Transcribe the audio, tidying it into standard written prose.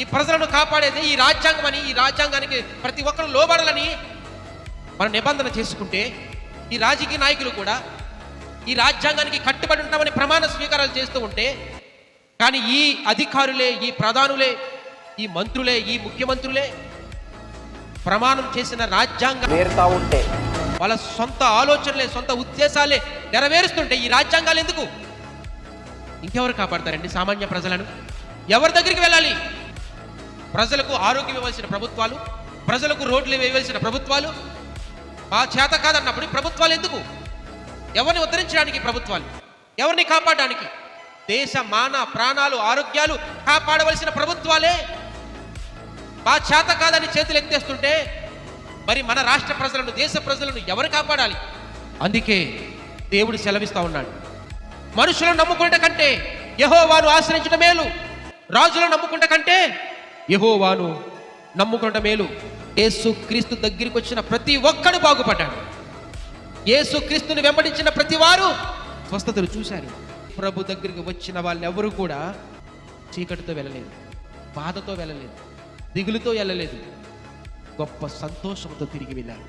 ఈ ప్రజలను కాపాడేది ఈ రాజ్యాంగం అని, ఈ రాజ్యాంగానికి ప్రతి ఒక్కరు లోబడాలని మనం నిబంధన చేసుకుంటే, ఈ రాజకీయ నాయకులు కూడా ఈ రాజ్యాంగానికి కట్టుబడి ఉంటామని ప్రమాణ స్వీకారాలు చేస్తూ ఉంటే, కానీ ఈ అధికారులే, ఈ ప్రధానులే, ఈ మంత్రులే, ఈ ముఖ్యమంత్రులే ప్రమాణం చేసిన రాజ్యాంగం వేరుతా ఉంటే, వాళ్ళ సొంత ఆలోచనలే, సొంత ఉద్దేశాలే నెరవేరుస్తుంటే ఈ రాజ్యాంగాలు ఎందుకు? ఇంకెవరు కాపాడతారండి సామాన్య ప్రజలను? ఎవరి దగ్గరికి వెళ్ళాలి? ప్రజలకు ఆరోగ్యం ఇవ్వాల్సిన ప్రభుత్వాలు, ప్రజలకు రోడ్లు వేయవలసిన ప్రభుత్వాలు మా చేత కాదన్నప్పుడు ప్రభుత్వాలు ఎందుకు? ఎవరిని ఉద్ధరించడానికి ప్రభుత్వాలు? ఎవరిని కాపాడడానికి? దేశ మాన ప్రాణాలు ఆరోగ్యాలు కాపాడవలసిన ప్రభుత్వాలే మా చేత కాదని చేతులు ఎత్తేస్తుంటే మరి మన రాష్ట్ర ప్రజలను, దేశ ప్రజలను ఎవరు కాపాడాలి? అందుకే దేవుడు సెలవిస్తా ఉన్నాడు, మనుషులను నమ్ముకుంటే కంటే యెహోవాను ఆశ్రయించడం మేలు, రాజులను నమ్ముకుంటే కంటే యెహోవాను నమ్ముకుంటే మేలు. యేసు క్రీస్తు దగ్గరికి వచ్చిన ప్రతి ఒక్కడు బాగుపడ్డాడు. యేసు క్రీస్తుని వెంబడించిన ప్రతి వారు స్వస్థతలు చూశారు. ప్రభు దగ్గరికి వచ్చిన వాళ్ళు ఎవరు కూడా చీకటితో వెళ్ళలేదు, బాధతో వెళ్ళలేదు, దిగులుతో వెళ్ళలేదు, గొప్ప సంతోషంతో తిరిగి వెళ్ళారు.